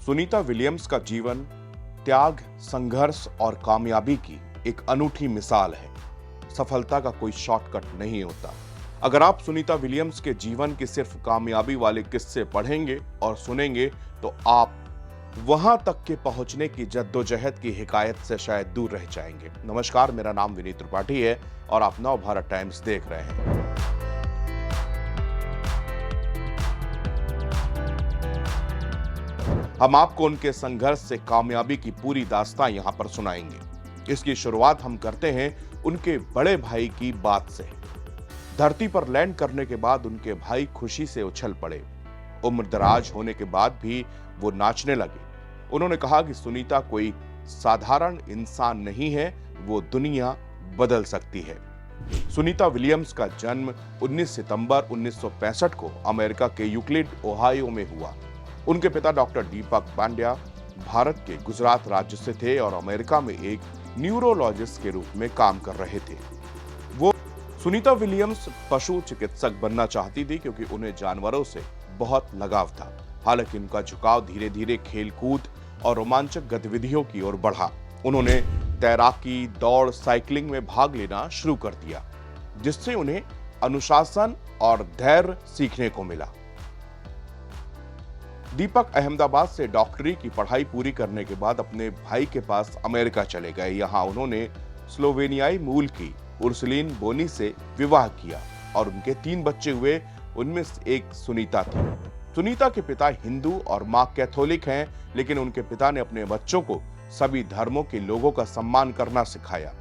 Sunita Williams का जीवन त्याग, संघर्ष और कामयाबी की एक अनूठी मिसाल है। सफलता का कोई शॉर्टकट नहीं होता। अगर आप सुनीता विलियम्स के जीवन की सिर्फ कामयाबी वाले किस्से पढ़ेंगे और सुनेंगे तो आप वहां तक के पहुंचने की जद्दोजहद की हिकायत से शायद दूर रह जाएंगे। नमस्कार, मेरा नाम विनीत त्रिपाठी है और आप नव भारत टाइम्स देख रहे हैं। हम आपको उनके संघर्ष से कामयाबी की पूरी दास्तां यहां पर सुनाएंगे। इसकी शुरुआत हम करते हैं उनके बड़े भाई की बात से। धरती पर लैंड करने के बाद उनके भाई खुशी से उछल पड़े। उम्र दराज होने के बाद भी वो नाचने लगे। उन्होंने कहा कि सुनीता कोई साधारण इंसान नहीं है, वो दुनिया बदल सकती है। सुनीता विलियम्स का जन्म 19 सितंबर 1965 को अमेरिका के यूक्लिड, ओहायो में हुआ। उनके पिता डॉक्टर दीपक पांड्या भारत के गुजरात राज्य से थे और अमेरिका में एक न्यूरोलॉजिस्ट के रूप में काम कर रहे थे। सुनीता विलियम्स पशु चिकित्सक बनना चाहती थी क्योंकि उन्हें जानवरों से बहुत लगाव था। हालांकि उनका झुकाव धीरे धीरे खेलकूद और रोमांचक गतिविधियों की ओर बढ़ा। उन्होंने तैराकी, दौड़, साइकिलिंग में भाग लेना शुरू कर दिया, जिससे उन्हें अनुशासन और धैर्य सीखने को मिला। दीपक अहमदाबाद से डॉक्टरी की पढ़ाई पूरी करने के बाद अपने भाई के पास अमेरिका चले गए। यहाँ उन्होंने स्लोवेनियाई मूल की उर्सुलीन बोनी से विवाह किया और उनके 3 बच्चे हुए। उनमें से एक सुनीता थी। सुनीता के पिता हिंदू और मां कैथोलिक हैं, लेकिन उनके पिता ने अपने बच्चों को सभी धर्मों के लोगों का सम्मान करना सिखाया।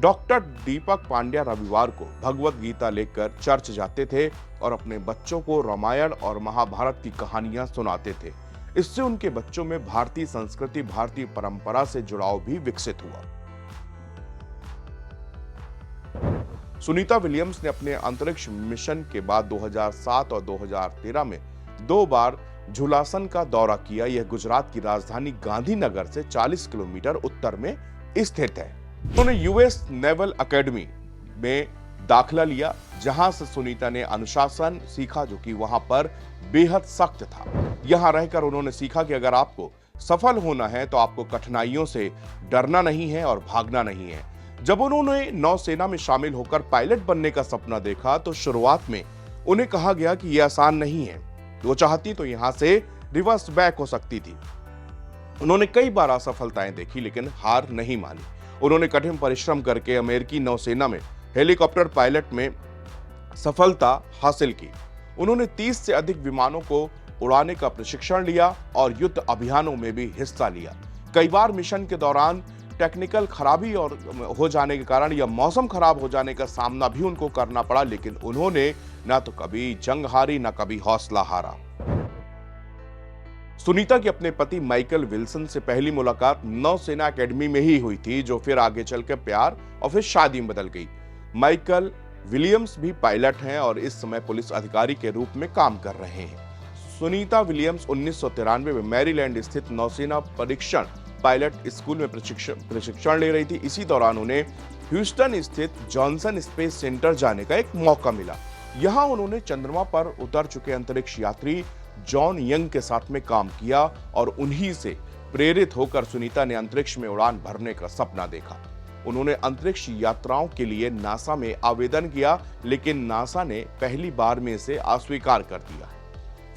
डॉक्टर दीपक पांड्या रविवार को भगवत गीता लेकर चर्च जाते थे और अपने बच्चों को रामायण और महाभारत की कहानियां सुनाते थे। इससे उनके बच्चों में भारतीय संस्कृति, भारतीय परंपरा से जुड़ाव भी विकसित हुआ। सुनीता विलियम्स ने अपने अंतरिक्ष मिशन के बाद 2007 और 2013 में 2 बार झुलासन का दौरा किया। यह गुजरात की राजधानी गांधीनगर से 40 किलोमीटर उत्तर में स्थित है। उन्होंने यूएस नेवल एकेडमी में दाखिला लिया, जहां से सुनीता ने अनुशासन सीखा, जो कि वहां पर बेहद सख्त था। यहां रहकर उन्होंने सीखा कि अगर आपको सफल होना है तो आपको कठिनाइयों से डरना नहीं है और भागना नहीं है। जब उन्होंने नौसेना में शामिल होकर पायलट बनने का सपना देखा तो शुरुआत में उन्हें कहा गया कि यह आसान नहीं है। वो चाहती तो यहां से रिवर्स बैक हो सकती थी। उन्होंने कई बार असफलताएं देखी, लेकिन हार नहीं मानी। उन्होंने कठिन परिश्रम करके अमेरिकी नौसेना में हेलीकॉप्टर पायलट में सफलता हासिल की। उन्होंने 30 से अधिक विमानों को उड़ाने का प्रशिक्षण लिया और युद्ध अभियानों में भी हिस्सा लिया। कई बार मिशन के दौरान टेक्निकल खराबी और हो जाने के कारण या मौसम खराब हो जाने का सामना भी उनको करना पड़ा, लेकिन उन्होंने ना तो कभी जंग हारी, ना कभी हौसला हारा। सुनीता की अपने पति माइकल विल्सन से पहली मुलाकात नौसेना एकेडमी में ही हुई थी, जो फिर आगे चलकर प्यार और फिर शादी में बदल गई। माइकल विलियम्स भी पायलट हैं और इस समय पुलिस अधिकारी के रूप में काम कर रहे हैं। सुनीता विलियम्स 1993 में मैरीलैंड स्थित नौसेना परीक्षण पायलट स्कूल में प्रशिक्षण ले रही थी। इसी दौरान उन्हें ह्यूस्टन स्थित जॉनसन स्पेस सेंटर जाने का एक मौका मिला। यहां उन्होंने चंद्रमा पर उतर चुके अंतरिक्ष यात्री जॉन यंग के साथ में काम किया और उन्हीं से प्रेरित होकर सुनीता ने अंतरिक्ष में उड़ान भरने का सपना देखा। उन्होंने अंतरिक्ष यात्राओं के लिए नासा में आवेदन किया, लेकिन नासा ने पहली बार में इसे अस्वीकार कर दिया।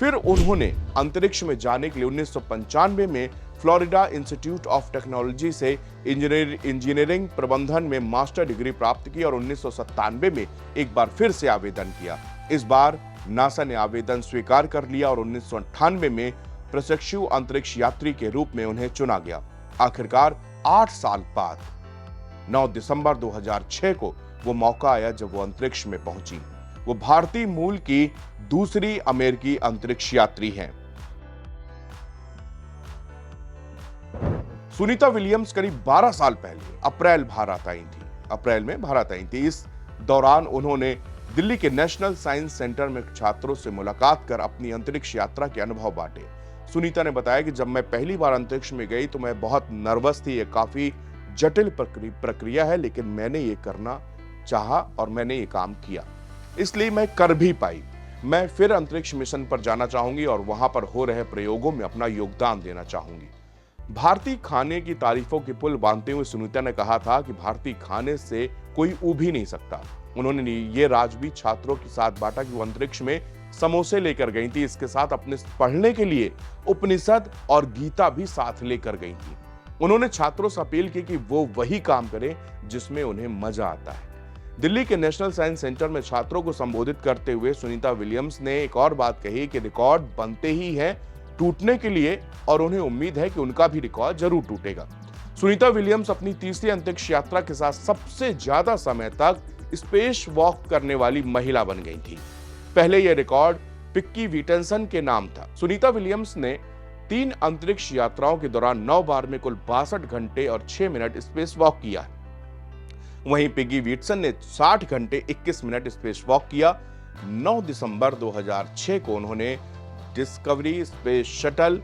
फिर उन्होंने अंतरिक्ष में जाने के लिए 1995 में फ्लोरिडा इंस्टीट्यूट ऑफ टेक्नोलॉजी से इंजीनियरिंग प्रबंधन में मास्टर डिग्री प्राप्त की और 1997 में एक बार फिर से आवेदन किया। इस बार नासा ने आवेदन स्वीकार कर लिया और 1998 में प्रशिक्षु अंतरिक्ष यात्री के रूप में उन्हें चुना गया। आखिरकार 8 साल बाद 9 दिसंबर 2006 को वो मौका आया जब वो अंतरिक्ष में पहुंची। वो भारतीय मूल की दूसरी अमेरिकी अंतरिक्ष यात्री हैं। सुनीता विलियम्स करीब 12 साल पहले अप्रैल में भारत आई थी। इस दौरान उन्होंने दिल्ली के नेशनल साइंस सेंटर में छात्रों से मुलाकात कर अपनी अंतरिक्ष यात्रा के अनुभव बांटे। सुनीता ने बताया कि जब मैं पहली बार अंतरिक्ष में गई तो मैं बहुत नर्वस थी। ये काफी जटिल प्रक्रिया है, लेकिन मैंने ये करना चाहा और मैंने ये काम किया, इसलिए मैं कर भी पाई। मैं फिर अंतरिक्ष मिशन पर जाना चाहूंगी और वहां पर हो रहे प्रयोगों में अपना योगदान देना चाहूंगी। भारतीय खाने की तारीफों की पुल बांधते हुए सुनीता ने कहा था कि भारतीय खाने से कोई ऊब ही नहीं सकता। उन्होंने ये राज भी छात्रों के साथ बांटा कि वो अंतरिक्ष में समोसे लेकर गई थी, इसके साथ अपने पढ़ने के लिए उपनिषद और गीता भी साथ लेकर गई थी। उन्होंने छात्रों से अपील की कि वो वही काम करें जिसमें उन्हें मजा आता है। दिल्ली के नेशनल साइंस सेंटर में छात्रों को संबोधित करते हुए सुनीता विलियम्स ने एक और बात कही कि रिकॉर्ड बनते ही हैं टूटने के लिए और उन्हें उम्मीद है कि उनका भी रिकॉर्ड जरूर टूटेगा। सुनीता विलियम्स अपनी तीसरी अंतरिक्ष यात्रा के साथ सबसे ज्यादा समय तक स्पेस वॉक करने वाली महिला बन गई थी। पहले यह रिकॉर्ड पिक्की विटेंसन के नाम था। सुनीता विलियम्स ने 3 अंतरिक्ष यात्राओं के दौरान 9 बार में कुल 62 घंटे और 6 मिनट स्पेस वॉक किया है। वहीं पिग्गी विटसन ने 60 घंटे 21 मिनट स्पेस वॉक किया। 9 दिसंबर 2006 को उन्होंने डिस्कवरी स्पेस शटल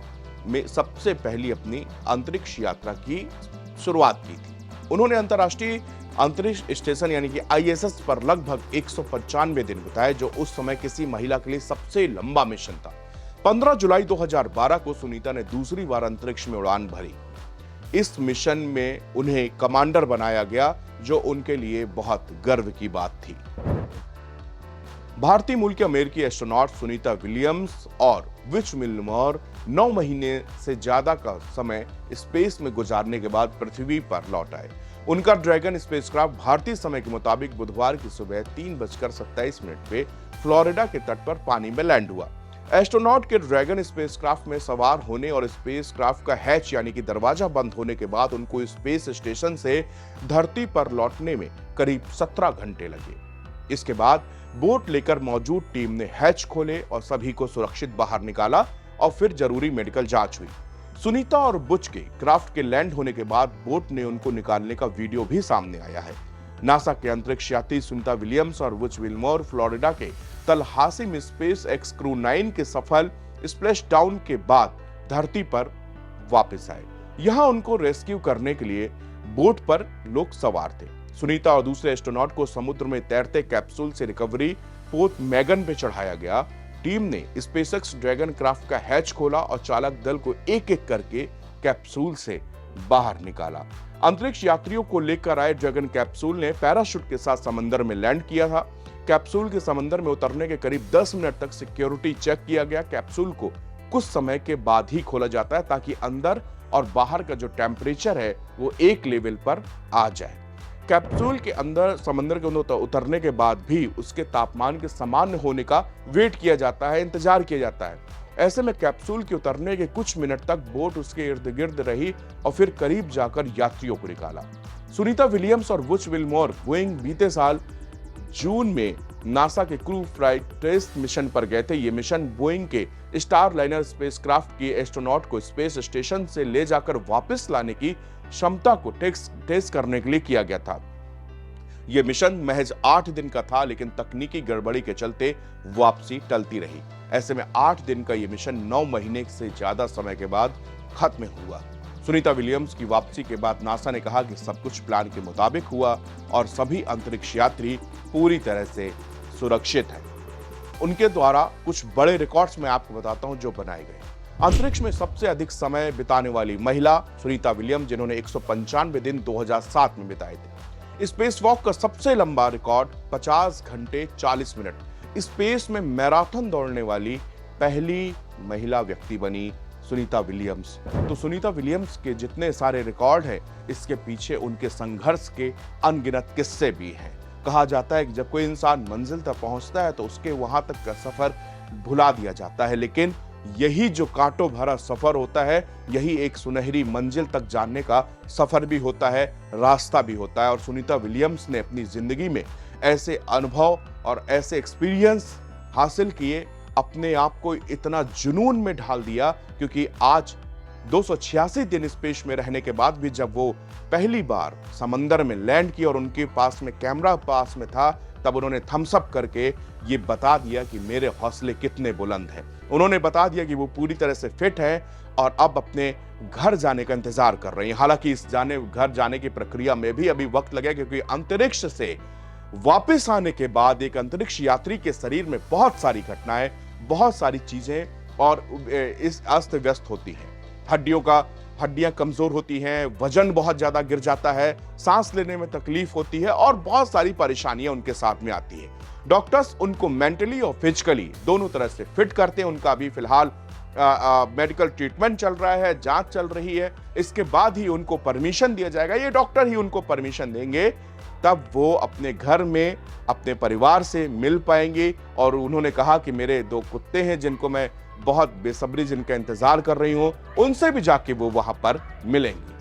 में सबसे पहली अपनी अंतरिक्ष यात्रा की शुरुआत की थी। उन्होंने अंतर्राष्ट्रीय अंतरिक्ष स्टेशन यानी कि ISS पर लगभग 195 दिन बिताए, जो उस समय किसी महिला के लिए सबसे लंबा मिशन था। 15 जुलाई 2012 को सुनीता ने दूसरी बार अंतरिक्ष में उड़ान भरी। इस मिशन में उन्हें कमांडर बनाया गया, जो उनके लिए बहुत गर्व की बात थी। भारतीय मूल के अमेरिकी एस्ट्रोनॉट सुनीता विलियम्स और विच मिलमोर 9 महीने से ज्यादा का समय स्पेस में गुजारने के बाद पृथ्वी पर लौट आए। उनका ड्रैगन स्पेसक्राफ्ट भारतीय समय के मुताबिक बुधवार की सुबह 3:27 पे फ्लोरिडा के तट पर पानी में लैंड हुआ। एस्ट्रोनॉट के ड्रैगन स्पेसक्राफ्ट में सवार होने और स्पेसक्राफ्ट का हैच यानी कि दरवाजा बंद होने के बाद उनको स्पेस स्टेशन से धरती पर लौटने में करीब 17 घंटे लगे। इसके बाद बोट लेकर मौजूद टीम ने हैच खोले और सभी को सुरक्षित बाहर निकाला और फिर जरूरी मेडिकल जांच हुई। सुनीता और बुच के क्राफ्ट के लैंड होने के बाद बोट ने उनको निकालने का वीडियो भी सामने आया है। नासा के अंतरिक्ष यात्री सुनीता विलियम्स और बुच विलमोर फ्लोरिडा के तलहासी में स्पेस एक्स क्रू 9 के सफल स्प्लैश डाउन के बाद धरती पर वापस आए। यहां उनको रेस्क्यू करने के लिए बोट पर लोग सवार थे। सुनीता और दूसरे एस्ट्रोनॉट को समुद्र में तैरते कैप्सूल से रिकवरी पोर्ट मैगन पे चढ़ाया गया। टीम ने स्पेसएक्स ड्रैगन क्राफ्ट का हैच खोला और चालक दल को एक-एक करके कैप्सूल से बाहर निकाला। अंतरिक्ष यात्रियों को लेकर आए ड्रैगन कैप्सूल ने पैराशूट के साथ समंदर में लैंड किया था। कैप्सूल के समंदर में उतरने के करीब 10 मिनट तक सिक्योरिटी चेक किया गया। कैप्सूल को कुछ समय के बाद ही खोला जाता है ताकि अंदर और बाहर का जो टेम्परेचर है वो एक लेवल पर आ जाए। कैप्सूल के अंदर समंदर के अंदर उतरने के बाद भी उसके तापमान के सामान्य होने का वेट किया जाता है, इंतजार किया जाता है। ऐसे में कैप्सूल के उतरने के कुछ मिनट तक बोट उसके इर्द गिर्द रही और फिर करीब जाकर यात्रियों को निकाला। सुनीता विलियम्स और बुच विलमोर बोइंग बीते साल जून में नासा के क्रू फ्लाइट टेस्ट मिशन पर गए थे। ये मिशन बोइंग के स्टार लाइनर स्पेसक्राफ्ट के एस्ट्रोनॉट को स्पेस स्टेशन से ले जाकर वापस लाने की क्षमता को टेस्ट करने के लिए किया गया था। यह मिशन महज 8 दिन का था, लेकिन तकनीकी गड़बड़ी के चलते वापसी टलती रही। ऐसे में 8 दिन का यह मिशन 9 महीने से ज्यादा समय के बाद खत्म हुआ। सुनीता विलियम्स की वापसी के बाद नासा ने कहा कि सब कुछ प्लान के मुताबिक हुआ और सभी अंतरिक्ष यात्री पूरी तरह से सुरक्षित हैं। उनके द्वारा कुछ बड़े रिकॉर्ड्स मैं आपको बताता हूं जो बनाए गए। अंतरिक्ष में सबसे अधिक समय बिताने वाली महिला सुनीता विलियम्स, जिन्होंने 195 दिन 2007 में बिताए थे। स्पेस वॉक का सबसे लंबा रिकॉर्ड 50 घंटे 40 मिनट। स्पेस में मैराथन दौड़ने वाली पहली महिला व्यक्ति बनी सुनीता विलियम्स। तो सुनीता विलियम्स के जितने सारे रिकॉर्ड हैं, इसके पीछे उनके संघर्ष के अनगिनत किस्से भी हैं। कहा जाता है कि जब कोई इंसान मंजिल तक पहुंचता है तो उसके वहां तक का सफर भुला दिया जाता है, लेकिन यही जो कांटों भरा सफर होता है, यही एक सुनहरी मंजिल तक जाने का सफर भी होता है, रास्ता भी होता है। और सुनीता विलियम्स ने अपनी जिंदगी में ऐसे अनुभव और ऐसे एक्सपीरियंस हासिल किए, अपने आप को इतना जुनून में ढाल दिया, क्योंकि आज 286 दिन स्पेस में रहने के बाद भी जब वो पहली बार समंदर में लैंड किया और उनके पास में कैमरा पास में था, तब उन्होंने थम्स अप करके ये बता दिया कि मेरे हौसले कितने बुलंद हैं। उन्होंने बता दिया कि वो पूरी तरह से फिट है और अब अपने घर जाने का इंतजार कर रही हैं। हालांकि इस घर जाने की प्रक्रिया में भी अभी वक्त लगेगा, क्योंकि अंतरिक्ष से वापस आने के बाद एक अंतरिक्ष यात्री के शरीर में बहुत सारी घटनाएं, बहुत सारी चीजें और इस अस्त व्यस्त होती हैं। हड्डियां कमजोर होती हैं, वजन बहुत ज्यादा गिर जाता है, सांस लेने में तकलीफ होती है और बहुत सारी परेशानियां उनके साथ में आती है। डॉक्टर्स उनको मेंटली और फिजिकली दोनों तरह से फिट करते हैं। उनका अभी फिलहाल मेडिकल ट्रीटमेंट चल रहा है, जांच चल रही है। इसके बाद ही उनको परमिशन दिया जाएगा, ये डॉक्टर ही उनको परमिशन देंगे, तब वो अपने घर में अपने परिवार से मिल पाएंगे। और उन्होंने कहा कि मेरे 2 कुत्ते हैं जिनको मैं बहुत बेसब्री जिनका इंतजार कर रही हूं, उनसे भी जाके वो वहां पर मिलेंगे।